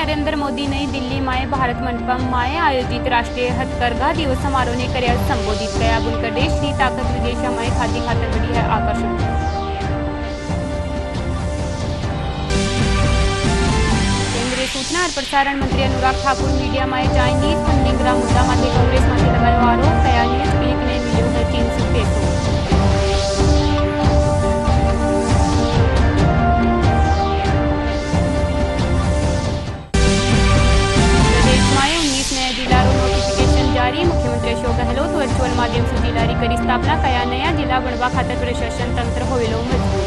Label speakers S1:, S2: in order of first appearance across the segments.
S1: नरेंद्र मोदी नई Delhi my Bharat Mandapam my आयोजित राष्ट्रीय हथकरघा दिवस समारोह ने કર્યા संबोधित કયા बुनकर देशની ताकत विदेशમાં खादी खातर बड़ी है आकर्षण। केंद्रीय सूचना और प्रसारण मंत्री अनुराग ठाकुर मीडिया में चाइनीज फंडिंग मुद्दा में कांग्रेस में लगायो आरोप कया न्यूज क्लिक ने मिलो है 300 पैसों। मुख्यमंत्री अशोक गहलोत वर्चुअल माध्यम से जिल्हारी करी स्थापना कया नया जिला बनवा खातर प्रशासन तंत्र होवेलो मजबूत।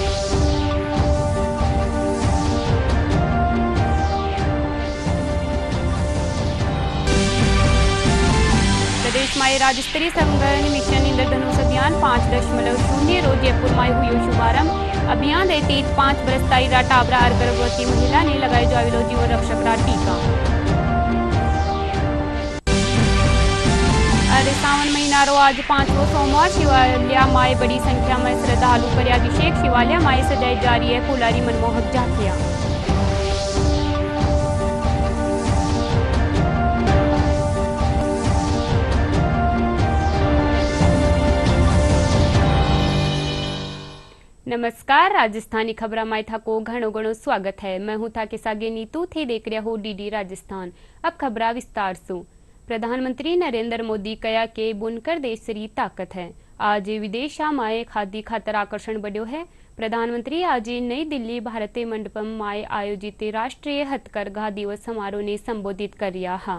S1: प्रदेश में राज्य स्तरीय संगठन मिशन इंद्रधनुष अभियान 5.0 रोज जयपुर में हुई शुभारंभ। अभियान तहत 5 वर्ष ताई टाबरा और गर्भवती महिला ने लगाई जावेलो जीवन रक्षक टीका। सावन महीनारो आज 5वां सोमवार शिवालय माय बड़ी संख्या में श्रद्धालु पर्याभिषेक शिवालय माय सजाई जा रही है फुलारी मनमोहक झांकियां। नमस्कार, राजस्थानी खबरा में था को घणो घणो स्वागत है। मैं हूं था के सागे नीतू थे देख रहा हो डीडी राजस्थान। अब खबरा विस्तार से। प्रधानमंत्री नरेंद्र मोदी कया के बुनकर देश री ताकत है। आज विदेश माए खादी खातर आकर्षण बढ़ो है। प्रधानमंत्री आज नई दिल्ली भारतीय मंडपम माए आयोजित राष्ट्रीय हथकरघा दिवस समारोह ने संबोधित कर्या हा।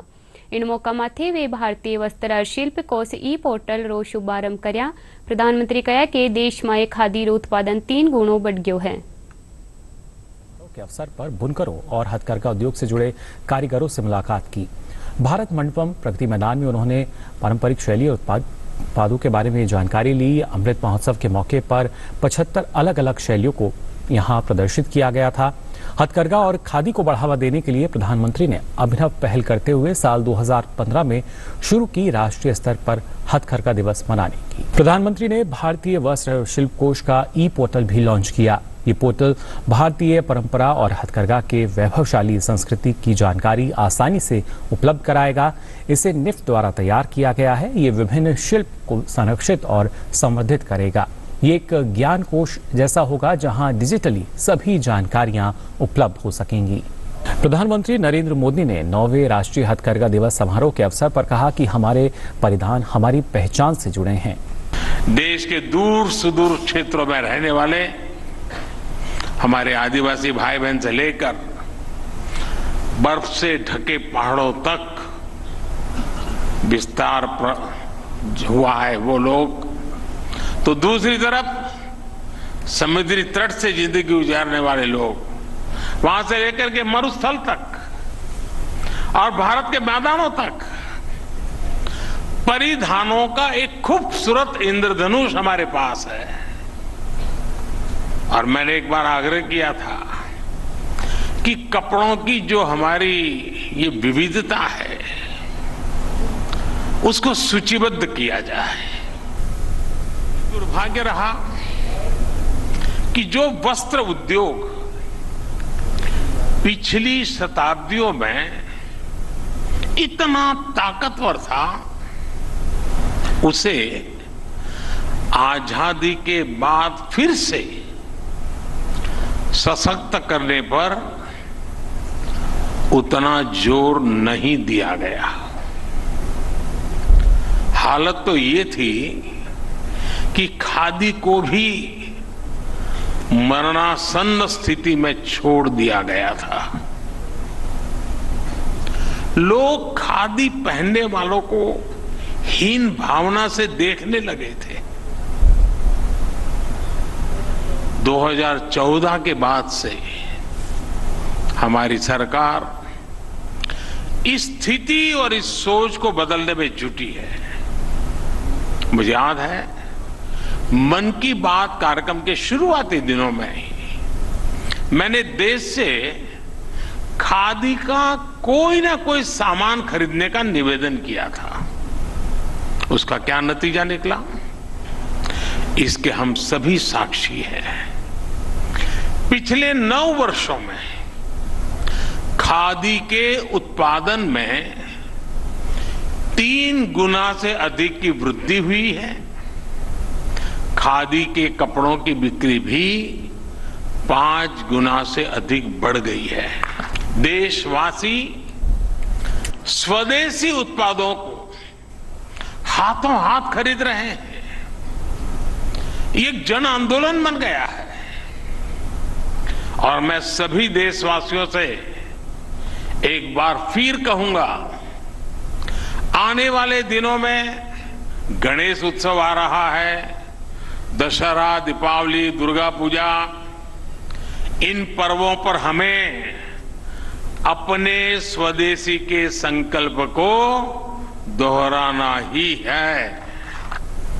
S1: इन मौका माथे वे भारतीय वस्त्र और शिल्प कोष ई पोर्टल रो शुभारंभ कर्या। प्रधानमंत्री कया के देश में खादी रो उत्पादन 3 गुणों बढ़ गयो है।
S2: के अवसर पर बुनकरों और हथकरघा उद्योग से जुड़े कारीगरों से मुलाकात की। भारत मंडपम प्रगति मैदान में उन्होंने पारंपरिक शैली और उत्पादों के बारे में जानकारी ली। अमृत महोत्सव के मौके पर 75 अलग अलग शैलियों को यहां प्रदर्शित किया गया था। हथकरघा और खादी को बढ़ावा देने के लिए प्रधानमंत्री ने अभिनव पहल करते हुए साल 2015 में शुरू की राष्ट्रीय स्तर पर हथकरघा दिवस मनाने की। प्रधानमंत्री ने भारतीय वस्त्र शिल्प कोष का ई पोर्टल भी लॉन्च किया। ये पोर्टल भारतीय परंपरा और हथकरघा के वैभवशाली संस्कृति की जानकारी आसानी से उपलब्ध कराएगा। इसे निफ्ट द्वारा तैयार किया गया है। ये विभिन्न शिल्प को संरक्षित और संवर्धित करेगा। ये एक ज्ञान कोश जैसा होगा जहां डिजिटली सभी जानकारियां उपलब्ध हो सकेंगी। प्रधानमंत्री नरेंद्र मोदी ने 9वें राष्ट्रीय हथकरघा दिवस समारोह के अवसर पर कहा कि हमारे परिधान हमारी पहचान से जुड़े हैं।
S3: देश के दूर सुदूर क्षेत्रों में रहने वाले हमारे आदिवासी भाई बहन से लेकर बर्फ से ढके पहाड़ों तक विस्तार हुआ है वो लोग, तो दूसरी तरफ समुद्री तट से जिंदगी गुजारने वाले लोग, वहां से लेकर के मरुस्थल तक और भारत के मैदानों तक परिधानों का एक खूबसूरत इंद्रधनुष हमारे पास है। और मैंने एक बार आग्रह किया था कि कपड़ों की जो हमारी ये विविधता है उसको सूचीबद्ध किया जाए। दुर्भाग्य रहा कि जो वस्त्र उद्योग पिछली शताब्दियों में इतना ताकतवर था, उसे आजादी के बाद फिर से सशक्त करने पर उतना जोर नहीं दिया गया। हालत तो ये थी कि खादी को भी मरणासन्न स्थिति में छोड़ दिया गया था। लोग खादी पहनने वालों को हीन भावना से देखने लगे थे। 2014 के बाद से हमारी सरकार इस स्थिति और इस सोच को बदलने में जुटी है। मुझे याद है मन की बात कार्यक्रम के शुरुआती दिनों में ही मैंने देश से खादी का कोई ना कोई सामान खरीदने का निवेदन किया था। उसका क्या नतीजा निकला, इसके हम सभी साक्षी हैं। पिछले 9 वर्षों में खादी के उत्पादन में 3 गुना से अधिक की वृद्धि हुई है। खादी के कपड़ों की बिक्री भी 5 गुना से अधिक बढ़ गई है। देशवासी स्वदेशी उत्पादों को हाथों हाथ खरीद रहे हैं। ये एक जन आंदोलन बन गया है और मैं सभी देशवासियों से एक बार फिर कहूंगा, आने वाले दिनों में गणेश उत्सव आ रहा है, दशहरा, दीपावली, दुर्गा पूजा, इन पर्वों पर हमें अपने स्वदेशी के संकल्प को दोहराना ही है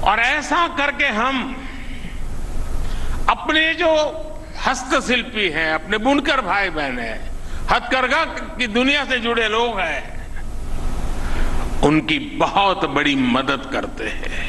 S3: और ऐसा करके हम अपने जो हस्तशिल्पी हैं, अपने बुनकर भाई बहन हैं, हथकरघा की दुनिया से जुड़े लोग हैं, उनकी बहुत बड़ी मदद करते हैं।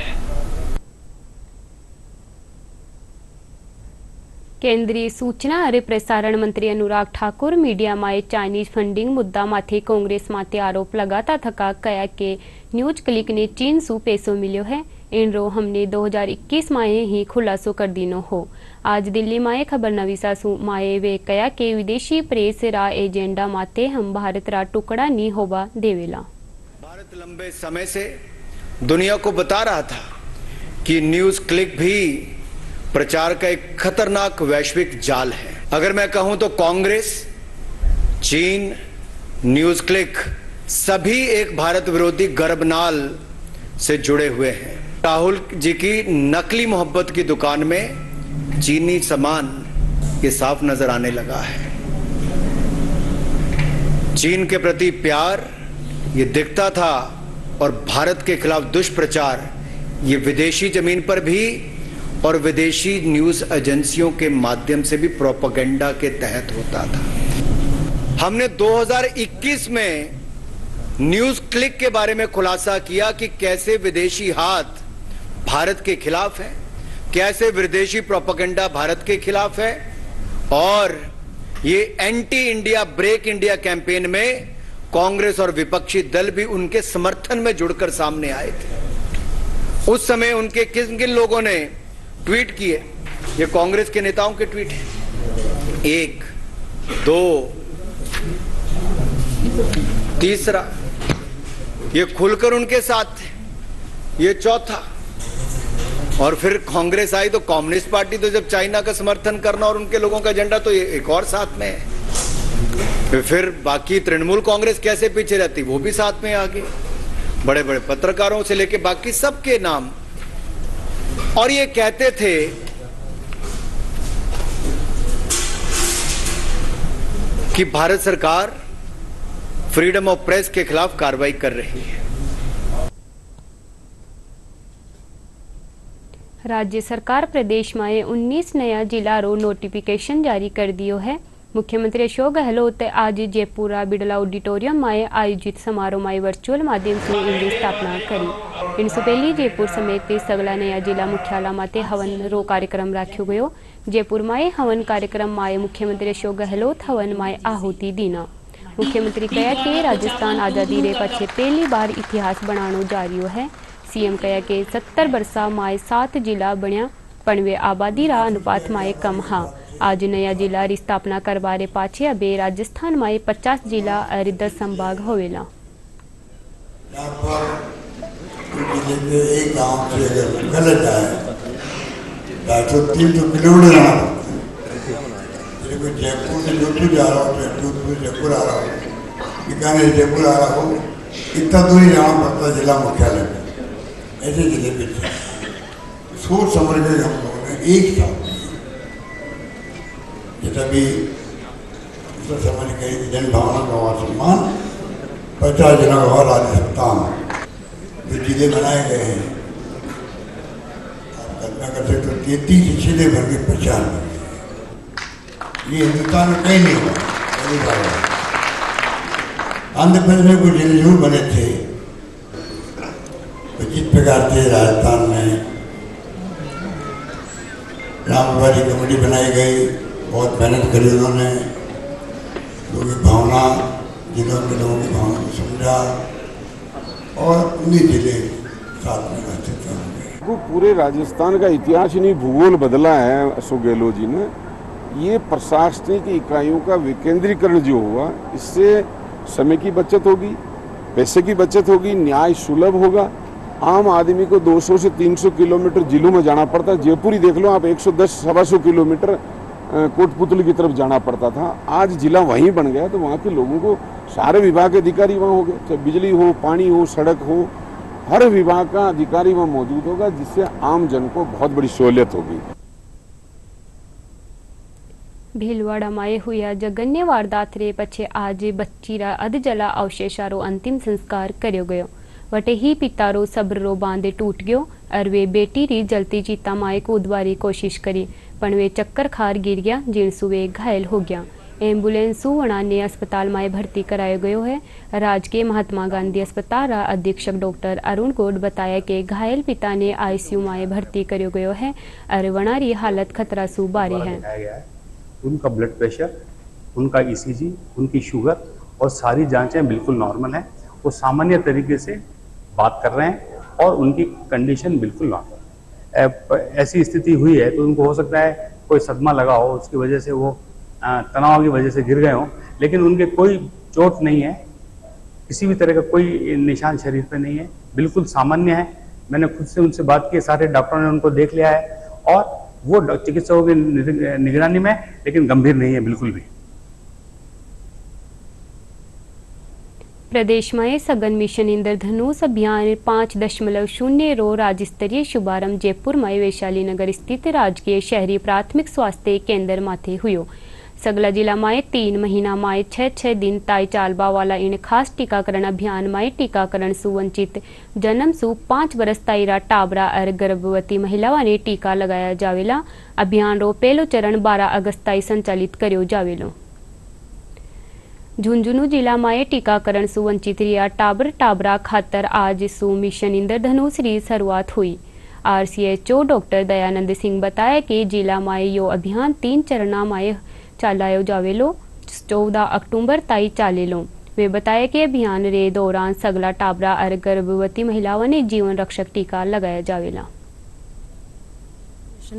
S1: केंद्रीय सूचना અને પ્રસારણ મંત્રી અનુરાગ ઠાકુર મીડિયામાં ચાઇનીઝ ફંડિંગ મુદ્દા માથે કોંગ્રેસ માથે આરોપ लगाता थका कया के न्यूज क्लिक ने चीन सु पैसों मिलो है इनरो हमने 2021 माए ही खुलासो कर दीनो हो। आज दिल्ली माए खबर नवीसा सु माए वे कया के विदेशी प्रेस रा एजेंडा माते हम भारत रा टुकड़ा नी होबा देवेला।
S4: भारत लंबे समय से दुनिया को बता रहा था कि न्यूज क्लिक भी प्रचार का एक खतरनाक वैश्विक जाल है। अगर मैं कहूं तो कांग्रेस, चीन, न्यूज क्लिक सभी एक भारत विरोधी गर्भनाल से जुड़े हुए हैं। राहुल जी की नकली मोहब्बत की दुकान में चीनी सामान ये साफ नजर आने लगा है। चीन के प्रति प्यार ये दिखता था और भारत के खिलाफ दुष्प्रचार ये विदेशी जमीन पर भी और विदेशी न्यूज एजेंसियों के माध्यम से भी प्रोपेगेंडा के तहत होता था। हमने 2021 में न्यूज क्लिक के बारे में खुलासा किया कि कैसे विदेशी हाथ भारत के खिलाफ है, कैसे विदेशी प्रोपेगेंडा भारत के खिलाफ है और ये anti India break India campaign में कांग्रेस और विपक्षी दल भी उनके समर्थन में जुड़कर सामने आए थे। उस समय उनके किन किन लोगों ने ट्वीट किए, ये कांग्रेस के नेताओं के ट्वीट हैं। 1, 2, तीसरा ये खुलकर उनके साथ थे, ये चौथा। और फिर कांग्रेस आई तो कम्युनिस्ट पार्टी तो जब चाइना का समर्थन करना और उनके लोगों का एजेंडा तो ये एक और साथ में है। फिर बाकी तृणमूल कांग्रेस कैसे पीछे रहती, वो भी साथ में आ गई, बड़े बड़े पत्रकारों से लेके बाकी सबके नाम। और ये कहते थे कि भारत सरकार फ्रीडम ऑफ प्रेस के खिलाफ कार्रवाई कर रही है।
S1: राज्य सरकार प्रदेश में 19 नया जिला रो नोटिफिकेशन जारी कर दियो है। मुख्यमंत्री अशोक गहलोत आज जयपुरा बिड़ला ऑडिटोरियम में आयोजित समारोह में वर्चुअल माध्यम से इनकी स्थापना करी। इनसे पहले जयपुर समेत सगला नया जिला मुख्यालय माते हवन रो कार्यक्रम राख्यो गयो। जयपुर में हवन कार्यक्रम में मुख्यमंत्री अशोक गहलोत हवन में आहुति दीना। मुख्यमंत्री कहा कि राजस्थान आजादी रे पछे पहली बार इतिहास बनानो जा रह्यो है। सीएम कहा कि 70 वर्षा में 7 जिला बन्या पण वे आबादी रा अनुपात में कम हा। आज नया जिला री स्थापना करवारे पाछे अबे राजस्थान में 50 जिला और 10 संभाग होवेला।
S5: यहाँ पर एक गांव से अगर गलत आए 200-300 किलोमीटर जाना पड़ता है। जयपुर से जोधपुर जा रहा हो, जोधपुर जयपुर आ रहा हो, बीकानेर जयपुर आ रहा हो, इतना दूरी जाना पड़ता है जिला मुख्यालय में। ऐसे जिले पे सोच समझ के हम लोगों ने एक साथ तभी समझ गए कि जन भावना का और सम्मान 50 जनों का और राज्य सप्ताह जो जिले बनाए गए हैं, आप कल्पना कर सकते हो 33 जिले भर के प्रचार कर रहे। ये हिंदुस्तान में कहीं नहीं हुआ, पहली बार हुआ। आंध्र प्रदेश में कुछ जिले जरूर बने थे, जिस प्रकार से राजस्थान में रामवाड़ी कमेटी बनाई गई, बहुत मेहनत करी उन्होंने। लोगों की भावना, जिलों के लोगों की भावना को समझा और 19 जिले साथ में अस्तित्व में।
S6: वो पूरे राजस्थान का इतिहास ही नहीं, भूगोल बदला है अशोक गहलोत जी ने। ये प्रशासनिक इकाइयों का विकेंद्रीकरण जो हुआ, इससे समय की बचत होगी, पैसे की बचत होगी, न्याय सुलभ होगा। आम आदमी को 200 से 300 किलोमीटर जिलों में जाना पड़ता है। जयपुर ही देख लो आप, 110-125 किलोमीटर कोटपुतली की तरफ जाना पड़ता था। आज जिला वहीं बन गया, तो वहाँ के लोगों को सारे विभाग के अधिकारी वहाँ हो गए, चाहे बिजली हो, पानी हो, सड़क हो, हर विभाग का अधिकारी वहाँ मौजूद होगा, जिससे आम जन को बहुत बड़ी सहूलियत होगी।
S1: ભીલવાડામાં હુયા જગન્ય વારદાત રે પછી આજે બચ્ચીરા અધજલા અવશેષારો અંતિમ સંસ્કાર કર્યો ગયો વટે ही पितारो સબરો બાંધે टूट गयो और वे बेटी री जलती चीता माए कूदवारी कोशिश करी पण वे चक्कर खार गिर गया जिणसु वे घायल हो गया। एम्बुलेंस वणा ने अस्पताल में भर्ती करायो गयो है। राजकीय महात्मा गांधी अस्पताल अधीक्षक डॉक्टर अरुण गोड बताया कि घायल पिता ने आईसीयू में भर्ती करो गयो है और वणारी हालत खतरा सु बारी है।
S7: उनका ब्लड प्रेशर, उनका ईसीजी, उनकी शुगर और सारी जांचें बिल्कुल नॉर्मल हैं। वो सामान्य तरीके से बात कर रहे हैं और उनकी कंडीशन बिल्कुल नॉर्मल है। ऐसी स्थिति हुई है तो उनको हो सकता है कोई सदमा लगा हो, उसकी वजह से वो तनाव की वजह से गिर गए हों, लेकिन उनके कोई चोट नहीं है, किसी भी तरह का कोई निशान शरीर पे नहीं है, बिल्कुल सामान्य है। मैंने खुद से उनसे बात की, सारे डॉक्टरों ने उनको देख लिया है और वो चिकित्सकों की निगरानी में, लेकिन गंभीर नहीं है बिल्कुल भी।
S1: प्रदेश में सघन मिशन इंद्रधनुष अभियान 5.0 रो राज्य स्तरीय शुभारंभ जयपुर में वैशाली नगर स्थित राजकीय शहरी प्राथमिक स्वास्थ्य केंद्र माथे हुयो। सगला जिला में 3 महीना में 6 दिन ताई चालबा वाला इन खास टीकाकरण अभियान में टीकाकरण सुवंचित जन्म सु 5 वर्ष ताईरा टाबरा और गर्भवती महिलाओं ने टीका लगाया जावेला। अभियान रो पहलो चरण 12 अगस्त ताई संचालित कर्यो जावेलो। झुंझुनू जिला में टीकाकरण सुवंचित रिया टाबरा खातर आज सु मिशन इंद्रधनुष री शुरुआत हुई। RCHO डॉक्टर दयानंद सिंह बताया कि जिला में यो अभियान 3 चरणा में चालायो जावेलो, 14 अक्टूबर ताई चालेलो। वे बताया कि अभियान रे दौरान सगला टाबरा और गर्भवती महिलाओं ने जीवन रक्षक टीका लगाया जावेला।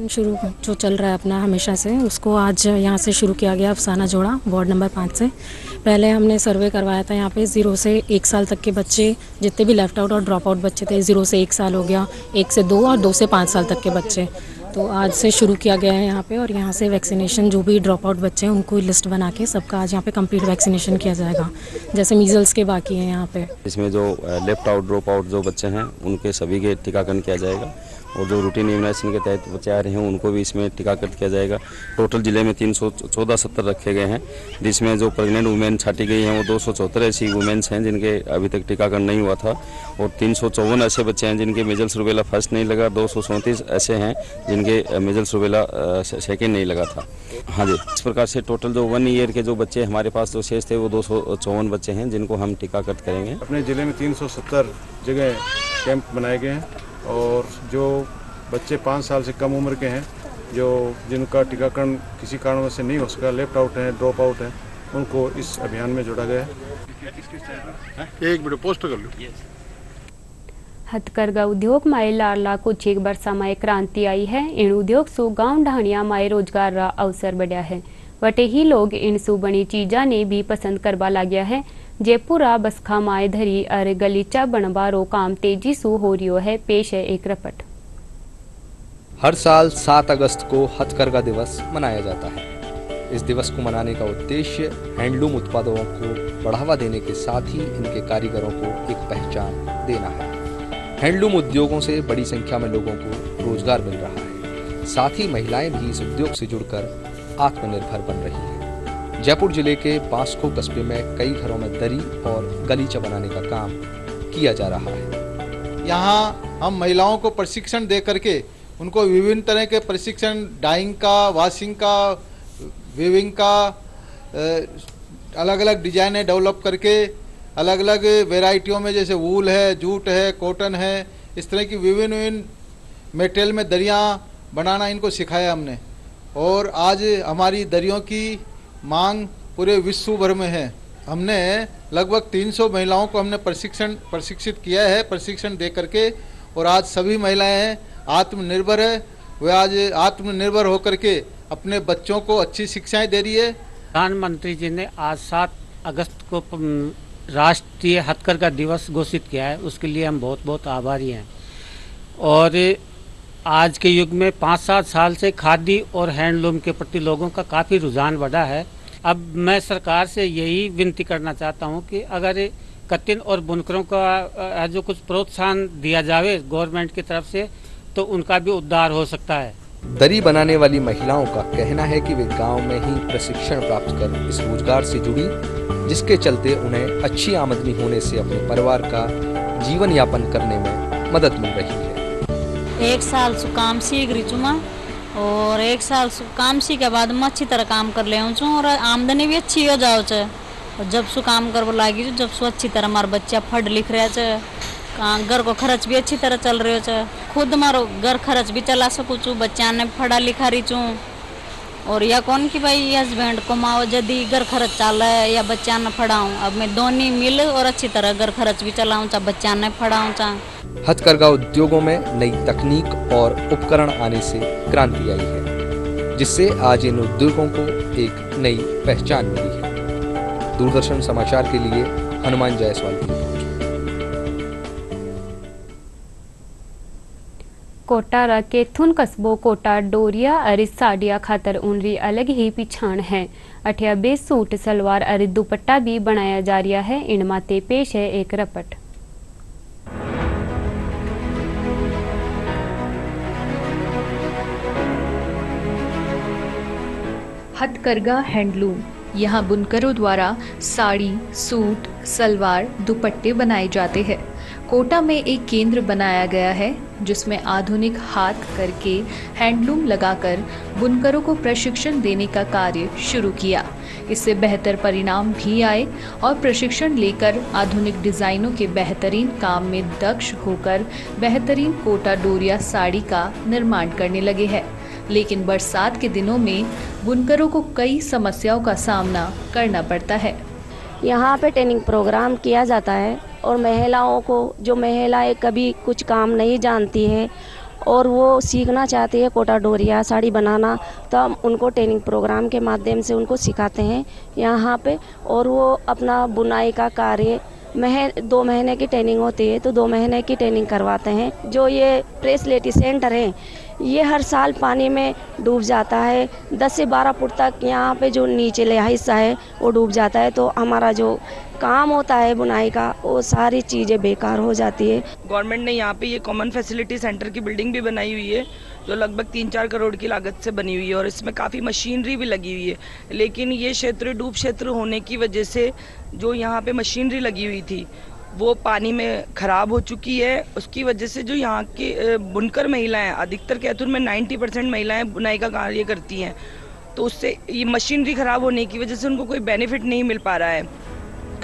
S8: शुरू जो चल रहा है अपना हमेशा से, उसको आज यहाँ से शुरू किया गया अफसाना जोड़ा वार्ड नंबर 5 से। पहले हमने सर्वे करवाया था यहाँ पे 0 से 1 साल तक के बच्चे, जितने भी लेफ्ट आउट और ड्रॉप आउट बच्चे थे, 0 से 1 साल हो गया, 1 से 2 और 2 से 5 साल तक के बच्चे। तो आज से शुरू किया गया है यहाँ पे, और यहाँ से वैक्सीनेशन जो भी ड्रॉप आउट बच्चे हैं उनको लिस्ट बना के सबका आज यहाँ पे कंप्लीट वैक्सीनेशन किया जाएगा, जैसे मीजल्स के बाकी हैं यहाँ पे।
S9: इसमें जो लेफ्ट आउट ड्रॉप आउट जो बच्चे हैं उनके सभी के टीकाकरण किया जाएगा, और जो रूटीन इम्यूनाइजेशन के तहत बच्चे आ रहे हैं उनको भी इसमें टीकाकरण किया जाएगा। टोटल जिले में 314 रखे गए हैं, जिसमें जो प्रेग्नेंट वुमेन छाटी गई हैं वो 274 ऐसी वुमेन्स हैं जिनके अभी तक टीकाकरण नहीं हुआ था, और 354 ऐसे बच्चे हैं जिनके मेजल्स रूबेला फर्स्ट नहीं लगा, 237 ऐसे हैं जिनके मेजल्स रूबेला सेकेंड नहीं लगा था। हाँ जी, इस प्रकार से टोटल जो 1 ईयर के जो बच्चे हमारे पास जो शेष थे वो 254 बच्चे हैं जिनको हम टीकाकरण करेंगे।
S6: अपने जिले में 370 जगह कैंप बनाए गए हैं, और जो बच्चे 5 साल से कम उम्र के हैं, जो जिनका टीकाकरण किसी कारणों से नहीं हो सका, लेफ्ट आउट हैं, ड्रॉप आउट हैं, उनको इस अभियान में जोड़ा गया है। एक मिनट पोस्ट कर लो।
S1: हथकरघा उद्योग में लारला कुछ एक वर्षा में क्रांति आई है। इन उद्योग सु गांव ढाणिया में रोजगार रा अवसर बढ़िया है, वटे ही लोग इन सु बनी चीजा ने भी पसंद करवा लग्या है। जयपुर बसखा माए धरी और गलीचा बनवा रो काम तेजी सु हो रियो है। पेश है एक रिपोर्ट।
S10: हर साल 7 अगस्त को हथकरघा दिवस मनाया जाता है। इस दिवस को मनाने का उद्देश्य हैंडलूम उत्पादों को बढ़ावा देने के साथ ही इनके कारीगरों को एक पहचान देना है। हैंडलूम उद्योगों से बड़ी संख्या में लोगों को रोजगार मिल रहा है, साथ ही महिलाएं भी इस उद्योग से जुड़कर आत्मनिर्भर बन रही हैं। जयपुर जिले के बांसको कस्बे में कई घरों में दरी और गलीचा बनाने का काम किया जा रहा है।
S11: यहाँ हम महिलाओं को प्रशिक्षण दे करके उनको विभिन्न तरह के प्रशिक्षण, डाइंग का, वॉशिंग का, वीविंग का, अलग अलग डिजाइनें डेवलप करके अलग अलग वेराइटियों में, जैसे वूल है, जूट है, कॉटन है, इस तरह की विभिन्न मटेरियल में दरियाँ बनाना इनको सिखाया हमने। और आज हमारी दरियों की मांग पूरे विश्व भर में है। हमने लगभग 300 महिलाओं को हमने प्रशिक्षित किया है, प्रशिक्षण दे करके, और आज सभी महिलाएं आत्मनिर्भर है। वे आज आत्मनिर्भर होकर के अपने बच्चों को अच्छी शिक्षाएं दे रही है।
S12: प्रधानमंत्री जी ने आज 7 अगस्त को राष्ट्रीय हथकरघा दिवस घोषित किया है, उसके लिए हम बहुत बहुत आभारी हैं। और आज के युग में 5-7 साल से खादी और हैंडलूम के प्रति लोगों का काफ़ी रुझान बढ़ा है। अब मैं सरकार से यही विनती करना चाहता हूं कि अगर कतिन और बुनकरों का जो कुछ प्रोत्साहन दिया जाए गवर्नमेंट की तरफ से, तो उनका भी उद्धार हो सकता है।
S10: दरी बनाने वाली महिलाओं का कहना है कि वे गांव में ही प्रशिक्षण प्राप्त कर इस रोजगार से जुड़ी, जिसके चलते उन्हें अच्छी आमदनी होने से अपने परिवार का जीवन यापन करने में मदद मिल रही है।
S13: 1 साल से काम सीख रही हूँ मैं, और 1 साल काम सीख के बाद मैं अच्छी तरह काम कर ले हूँ और आमदनी भी अच्छी हो जाओ छे। और जब सु काम करवा लगी जब सु अच्छी तरह हमारे बच्चा पढ़ लिख रहे छे, घर को खर्च भी अच्छी तरह चल रहे छे, खुद मारो घर खर्च भी चला सकूँ छू, बच्चा ने पढ़ा लिखा रही छूँ। और या कौन कि भाई हस्बैंड कमाओ यदि घर खर्च चल रहा है या बच्चा ने पढ़ाऊँ। अब मैं दोनों मिल और अच्छी तरह घर खर्च भी चलाऊँ, चाहे बच्चा ने पढ़ाऊँ। चाहे
S10: हथकरघा उद्योगों में नई तकनीक और उपकरण आने से क्रांति आई है, जिससे आज इन उद्योगों को एक नई पहचान मिली है। दूरदर्शन समाचार के लिए हनुमान जायसवाल की रिपोर्ट।
S1: कोटारा के थुन कस्बो कोटा डोरिया अरिस साड़िया खातर उनरी अलग ही पिछाण है। अठिया बेस सूट सलवार अरिस दुपट्टा भी बनाया जा रहा है। इनमाते पेश है एक रपट।
S14: हथकरघा हैंडलूम, यहाँ बुनकरों द्वारा साड़ी, सूट, सलवार, दुपट्टे बनाए जाते हैं। कोटा में एक केंद्र बनाया गया है जिसमें आधुनिक हाथ करके हैंडलूम लगाकर बुनकरों को प्रशिक्षण देने का कार्य शुरू किया। इससे बेहतर परिणाम भी आए और प्रशिक्षण लेकर आधुनिक डिज़ाइनों के बेहतरीन काम में दक्ष होकर बेहतरीन कोटा डोरिया साड़ी का निर्माण करने लगे हैं। लेकिन बरसात के दिनों में बुनकरों को कई समस्याओं का सामना करना पड़ता है।
S15: यहाँ पे ट्रेनिंग प्रोग्राम किया जाता है और महिलाओं को, जो महिलाएं कभी कुछ काम नहीं जानती है और वो सीखना चाहती है कोटा डोरिया साड़ी बनाना, तो हम उनको ट्रेनिंग प्रोग्राम के माध्यम से उनको सिखाते हैं यहाँ पे। और वो अपना बुनाई का कार्य 2 महीने की ट्रेनिंग होती है, तो 2 महीने की ट्रेनिंग करवाते हैं। जो ये प्रेस लेटी सेंटर है, ये हर साल पानी में डूब जाता है। 10 से 12 फुट तक यहाँ पे जो नीचे हिस्सा है वो डूब जाता है, तो हमारा जो काम होता है बुनाई का वो सारी चीज़ें बेकार हो जाती है।
S16: गवर्नमेंट ने यहाँ पे ये कॉमन फैसिलिटी सेंटर की बिल्डिंग भी बनाई हुई है जो लगभग 3-4 करोड़ की लागत से बनी हुई है और इसमें काफ़ी मशीनरी भी लगी हुई है। लेकिन ये क्षेत्र डूब क्षेत्र होने की वजह से जो यहाँ पे मशीनरी लगी हुई थी वो पानी में ख़राब हो चुकी है। उसकी वजह से जो यहाँ के बुनकर महिलाएं, अधिकतर कैथुर में 90% महिलाएं बुनाई का कार्य करती हैं, तो उससे ये मशीनरी ख़राब होने की वजह से उनको कोई बेनिफिट नहीं मिल पा रहा है।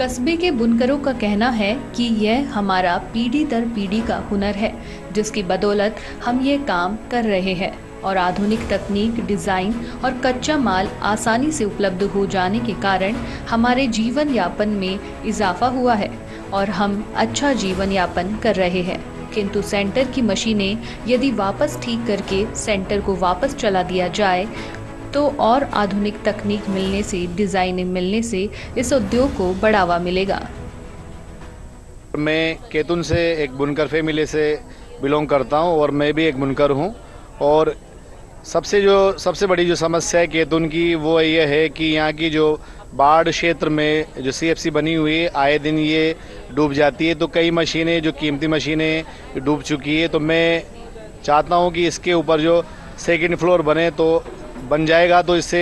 S14: कस्बे के बुनकरों का कहना है कि यह हमारा पीढ़ी दर पीढ़ी का हुनर है, जिसकी बदौलत हम ये काम कर रहे हैं और आधुनिक तकनीक, डिज़ाइन और कच्चा माल आसानी से उपलब्ध हो जाने के कारण हमारे जीवन यापन में इजाफा हुआ है और हम अच्छा जीवन यापन कर रहे हैं। किंतु सेंटर की मशीनें यदि वापस ठीक करके सेंटर को वापस चला दिया जाए तो और आधुनिक तकनीक मिलने से, डिज़ाइनें मिलने से इस उद्योग को बढ़ावा मिलेगा।
S17: मैं केतुन से एक बुनकर फैमिली से बिलोंग करता हूं और मैं भी एक बुनकर हूं। और सबसे बड़ी जो समस्या है केतुन की वो ये है कि यहाँ की जो बाढ़ क्षेत्र में जो CFC बनी हुई है, आए दिन ये डूब जाती है, तो कई मशीनें, जो कीमती मशीनें डूब चुकी है। तो मैं चाहता हूँ कि इसके ऊपर जो 2nd फ्लोर बन जाएगा तो इससे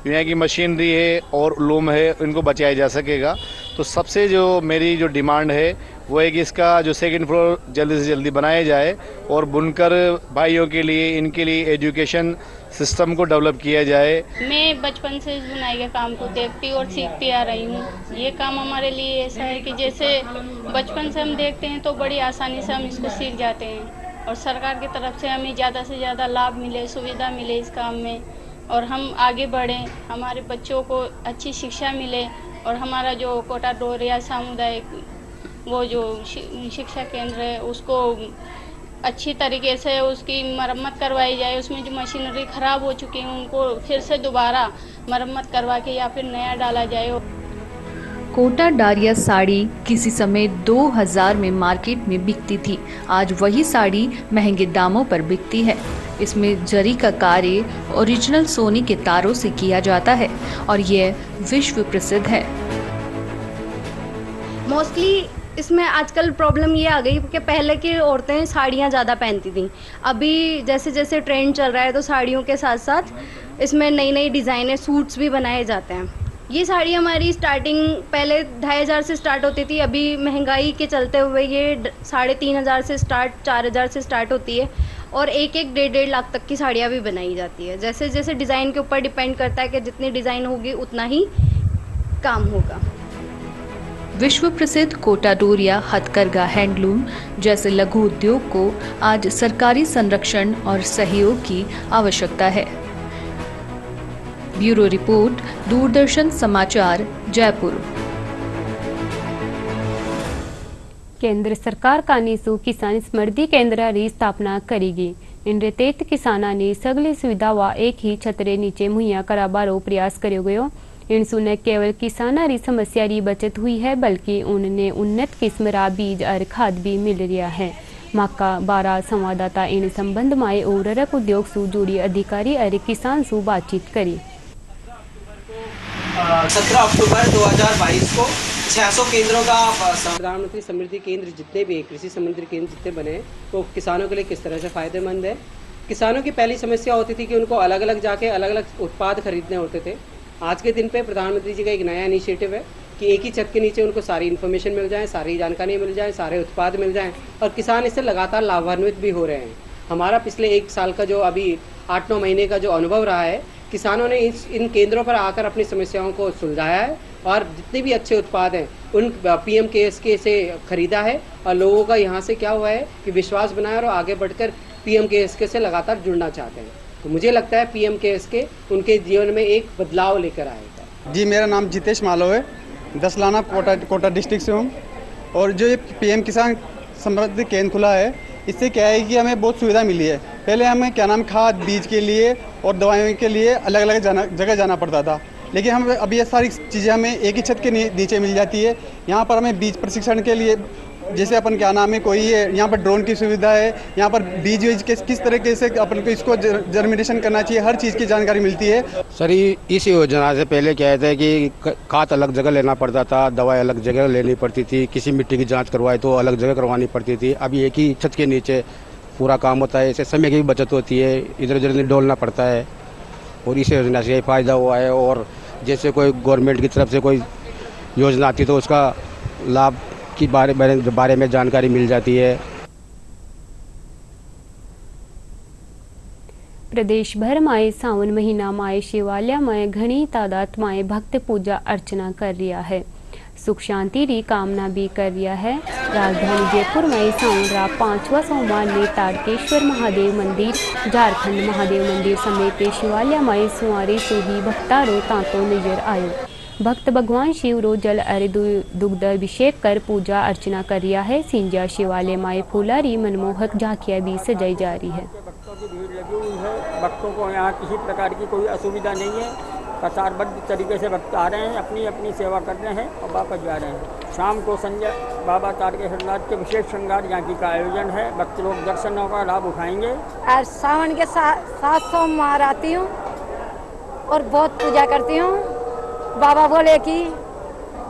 S17: यहाँ की मशीनरी है और लूम है, इनको बचाया जा सकेगा। तो सबसे जो मेरी जो डिमांड है वो है कि इसका जो 2nd फ्लोर जल्दी से जल्दी बनाया जाए और बुनकर भाइयों के लिए, इनके लिए एजुकेशन सिस्टम को डेवलप किया जाए।
S18: मैं बचपन से इस बुनाई के काम को देखती और सीखती आ रही हूँ। ये काम हमारे लिए ऐसा है कि जैसे बचपन से हम देखते हैं तो बड़ी आसानी से हम इसको सीख जाते हैं और सरकार की तरफ से हमें ज़्यादा से ज़्यादा लाभ मिले, सुविधा मिले इस काम में, और हम आगे बढ़ें, हमारे बच्चों को अच्छी शिक्षा मिले और हमारा जो कोटा डोरिया सामुदायिक वो जो शिक्षा केंद्र है उसको अच्छी तरीके से उसकी मरम्मत करवाई जाए। उसमें जो मशीनरी ख़राब हो चुकी है उनको फिर से दोबारा मरम्मत करवा के या फिर नया डाला जाए।
S14: कोटा डारिया साड़ी किसी समय 2000 में मार्केट में बिकती थी। आज वही साड़ी महंगे दामों पर बिकती है। इसमें जरी का कार्य ओरिजिनल सोने के तारों से किया जाता है और यह विश्व प्रसिद्ध है।
S19: मोस्टली इसमें आजकल प्रॉब्लम ये आ गई कि पहले की औरतें साड़ियाँ ज़्यादा पहनती थीं। अभी जैसे जैसे ट्रेंड चल रहा है तो साड़ियों के साथ साथ इसमें नई नई डिज़ाइनें सूट्स भी बनाए जाते हैं। ये साड़ी हमारी स्टार्टिंग पहले 2500 से स्टार्ट होती थी। अभी महंगाई के चलते हुए ये 3500 से स्टार्ट 4000 से स्टार्ट होती है और 1-1 लाख तक की साड़ियाँ भी बनाई जाती है। जैसे जैसे डिज़ाइन के ऊपर डिपेंड करता है कि जितनी डिज़ाइन होगी उतना ही काम होगा।
S14: विश्व प्रसिद्ध कोटा डोरिया हथकरघा हैंडलूम जैसे लघु उद्योग को आज सरकारी संरक्षण और सहयोग की आवश्यकता है। ब्यूरो रिपोर्ट, दूरदर्शन समाचार, जयपुर।
S1: केंद्र सरकार कानीसू किसान स्मृति केंद्र की स्थापना करेगी। इन रेतेत किसाना ने सगली सुविधा व एक ही छतरे नीचे मुहैया कराबारो प्रयास करो गयो। इनसू न केवल किसानारी समस्या री बचत हुई है बल्कि उनने उन्नत किस्म रा बीज और खाद भी मिल रहा है। माका 12 संवाददाता इन संबंध में उर्वरक उद्योग से जुड़ी अधिकारी और किसान से बातचीत करी।
S20: 17 अक्टूबर 2022 को 600 केंद्रों का प्रधानमंत्री समृद्धि केंद्र जितने भी कृषि समृद्धि केंद्र जितने बने वो किसानों के लिए किस तरह से फायदेमंद है। किसानों की पहली समस्या होती थी कि उनको अलग अलग जाके अलग अलग उत्पाद खरीदने होते थे। आज के दिन पे प्रधानमंत्री जी का एक नया इनिशिएटिव है कि एक ही छत के नीचे उनको सारी इन्फॉर्मेशन मिल जाए, सारी जानकारी मिल जाए, सारे उत्पाद मिल जाएं और किसान इससे लगातार लाभान्वित भी हो रहे हैं। हमारा पिछले 1 साल का जो अभी 8-9 महीने का जो अनुभव रहा है, किसानों ने इन केंद्रों पर आकर अपनी समस्याओं को सुलझाया है और जितने भी अच्छे उत्पाद हैं उन PMKSK से खरीदा है और लोगों का यहाँ से क्या हुआ है कि विश्वास बनाया और आगे बढ़कर PMKSK से लगातार जुड़ना चाहते हैं। तो मुझे लगता है PMKSK उनके जीवन में एक बदलाव लेकर आएगा।
S21: जी, मेरा नाम जितेश मालव है, दसलाना कोटा डिस्ट्रिक्ट से हूँ। और जो ये PM किसान समृद्धि केंद्र खुला है इससे क्या है कि हमें बहुत सुविधा मिली है। पहले हमें क्या नाम खाद बीज के लिए और दवाइयों के लिए अलग अलग जगह जाना पड़ता था, लेकिन हम अभी ये सारी चीज़ें हमें एक ही छत के नीचे मिल जाती है। यहाँ पर हमें बीज प्रशिक्षण के लिए जैसे अपन क्या नाम है कोई है, यहाँ पर ड्रोन की सुविधा है, यहाँ पर बीज किस तरीके से अपन को इसको जर्मिनेशन करना चाहिए, हर चीज़ की जानकारी मिलती है।
S22: सर इस योजना से पहले क्या था कि खाद अलग जगह लेना पड़ता था, दवाई अलग जगह लेनी पड़ती थी, किसी मिट्टी की जांच करवाए तो अलग जगह करवानी पड़ती थी। अभी एक ही छत के नीचे पूरा काम होता है। इससे समय की भी बचत होती है, इधर उधर नहीं डोलना पड़ता है और इस योजना से यही फ़ायदा हुआ है। और जैसे कोई गवर्नमेंट की तरफ से कोई योजना आती है तो उसका लाभ की बारे में जानकारी मिल जाती है।
S1: प्रदेश भर में सावन महीना में शिवालय में घनी तादाद में भक्त पूजा अर्चना कर रहा है, सुख शांति की कामना भी कर रहा है। राजधानी जयपुर में सावन रा 5वां सोमवार ने तारकेश्वर महादेव मंदिर, झारखंड महादेव मंदिर समेत शिवालय में सुआरी से ही भक्तारो तांतो नजर आयो। भक्त भगवान शिव रो जल और दुग्ध अभिषेक कर पूजा अर्चना कर रहा है। सिंजा शिवालय में फूलारी मनमोहक झांकियां भी सजाई जा रही है।
S23: भक्तों की भीड़ लगी हुई है, भक्तों को यहाँ किसी प्रकार की कोई असुविधा नहीं है। कतारबद्ध तरीके से भक्त आ रहे हैं, अपनी अपनी सेवा कर रहे हैं और वापस जा रहे हैं। शाम को संजय बाबा तारकेश्वरनाथ के विशेष श्रृंगार झांकी का आयोजन है। भक्त लोग दर्शनों का लाभ उठाएंगे।
S24: आज सावन के 7 सोमवार आती हूँ और बहुत पूजा करती हूँ। बाबा बोले कि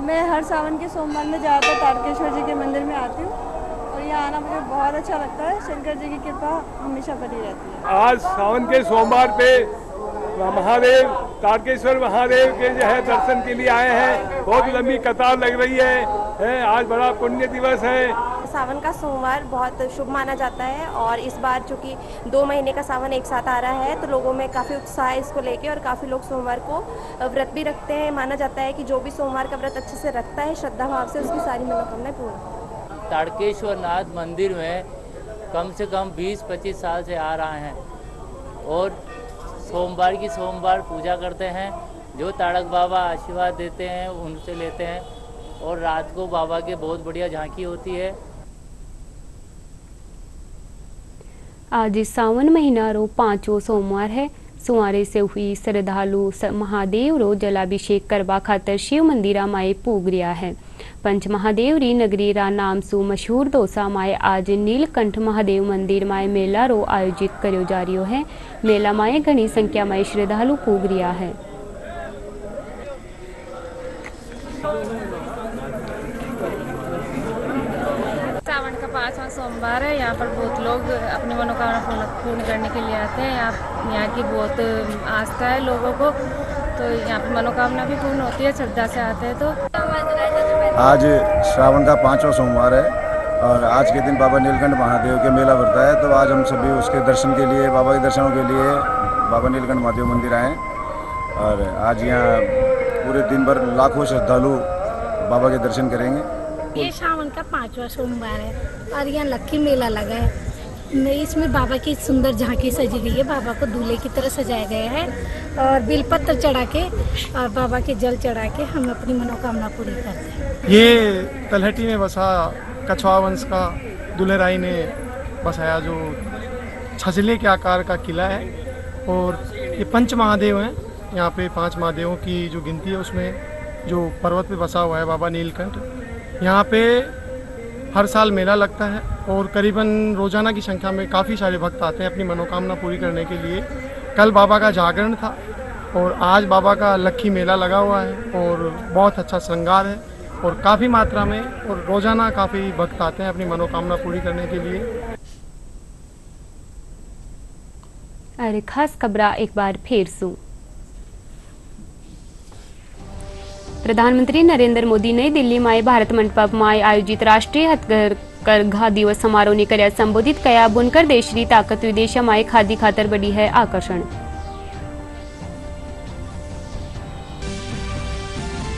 S25: मैं हर सावन के सोमवार में ज़्यादातर तारकेश्वर जी के मंदिर में आती हूँ और यहाँ आना मुझे बहुत अच्छा लगता है। शंकर जी की कृपा हमेशा बनी रहती है।
S26: आज सावन के सोमवार पे महादेव तारकेश्वर महादेव के जो है दर्शन के लिए आए हैं। बहुत लंबी कतार लग रही है। आज बड़ा पुण्य दिवस है।
S27: सावन का सोमवार बहुत शुभ माना जाता है और इस बार चूँकि 2 महीने का सावन एक साथ आ रहा है तो लोगों में काफ़ी उत्साह है इसको लेके और काफ़ी लोग सोमवार को व्रत भी रखते हैं। माना जाता है कि जो भी सोमवार का व्रत अच्छे से रखता है श्रद्धा भाव से उसकी सारी मनोकामनाएं पूर्ण होती हैं।
S28: तारकेश्वर नाथ मंदिर में कम से कम 20-25 साल से आ रहा है और
S2: सोमवार की सोमवार पूजा करते हैं। जो ताड़क बाबा आशीर्वाद देते हैं उनसे लेते हैं और रात को बाबा के बहुत बढ़िया झांकी होती है।
S1: आज सावन महीना रो 5वो सोमवार है। सुमारे से हुई श्रद्धालु महादेव रो जलाभिषेक करवा खातर शिव मंदिरा माए पूग रिया है। पंच महादेव री नगरी रा नाम सु मशहूर दोसा माए आज नीलकंठ महादेव मंदिर माए मेला रो आयोजित करो जा रियो है। मेला माए घनी संख्या में श्रद्धालु पूग रिया है।
S3: सावन का 5वां सोमवार है। यहाँ पर बहुत लोग अपनी मनोकामना पूर्ण करने के लिए आते हैं। यहाँ की बहुत आस्था है लोगों को, तो यहाँ पर मनोकामना भी पूर्ण होती है, श्रद्धा से आते हैं। तो
S4: आज श्रावण का 5वां सोमवार है और आज के दिन बाबा नीलकंठ महादेव के मेला भरता है। तो आज हम सभी उसके दर्शन के लिए, बाबा के दर्शनों के लिए बाबा नीलकंठ महादेव मंदिर आए और आज यहाँ पूरे दिन भर लाखों श्रद्धालु बाबा के दर्शन करेंगे।
S5: ये श्रावण का 5वां सोमवार है और यहाँ लक्की मेला लगा है। इसमें बाबा की सुंदर झांकी सजी गई है। बाबा को दूल्हे की तरह सजाया गया है और बेलपत्र चढ़ा के और बाबा के जल चढ़ा के हम अपनी मनोकामना पूरी करते हैं।
S7: ये तलहटी में बसा कछवा वंश का दुल्हराई ने बसाया जो छजले के आकार का किला है और ये पंच महादेव हैं। यहाँ पे 5 महादेवों की जो गिनती है उसमें जो पर्वत पे बसा हुआ है बाबा नीलकंठ। यहाँ पे हर साल मेला लगता है और करीबन रोजाना की संख्या में काफ़ी सारे भक्त आते हैं अपनी मनोकामना पूरी करने के लिए। कल बाबा का जागरण था और आज बाबा का लक्की मेला लगा हुआ है और बहुत अच्छा श्रृंगार है और काफ़ी मात्रा में और रोजाना काफ़ी भक्त आते हैं अपनी मनोकामना पूरी करने के लिए।
S1: अरे खास खबरा एक बार फिर सु प्रधानमंत्री नरेंद्र मोदी नई दिल्ली में भारत मंडप में आयोजित राष्ट्रीय हथकरघा दिवस समारोह ने कर्या संबोधित कया। बुनकर देश री ताकत विदेश में खादी खातर बड़ी है आकर्षण।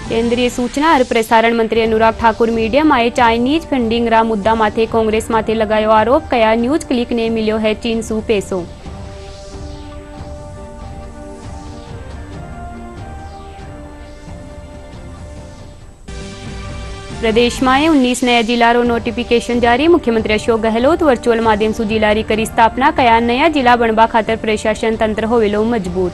S1: केंद्रीय सूचना और प्रसारण मंत्री अनुराग ठाकुर मीडिया में चाइनीज फंडिंग रा मुद्दा माथे कांग्रेस माथे लगायो आरोप कया। न्यूज क्लिक ने मिलो है चीन सु पैसो। प्रदेश में 19 नया जिला रो नोटिफिकेशन जारी। मुख्यमंत्री अशोक गहलोत वर्चुअल माध्यम से जिला री करी स्थापना कया। नया जिला बनवा खातर प्रशासन तंत्र होवेलो मजबूत।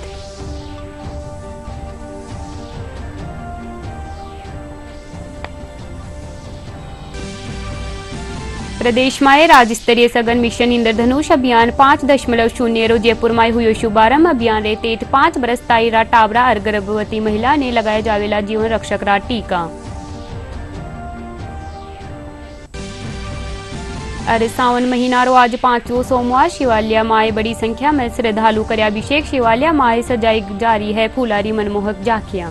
S1: प्रदेश में राज्य स्तरीय सघन मिशन इंद्रधनुष अभियान 5.0 रो जयपुर में हुयो शुभारंभ। अभियान रे तेज 5 बरस ताई रा टाबरा और गर्भवती महिला ने लगाया जावेला जीवन रक्षक रा टीका। अरे सावन महीना रो आज 5वो सोमवार। शिवालय माए बड़ी संख्या में श्रद्धालु कर्याभिषेक। शिवालय माए सजाई जारी है फूलारी मनमोहक झांकियां।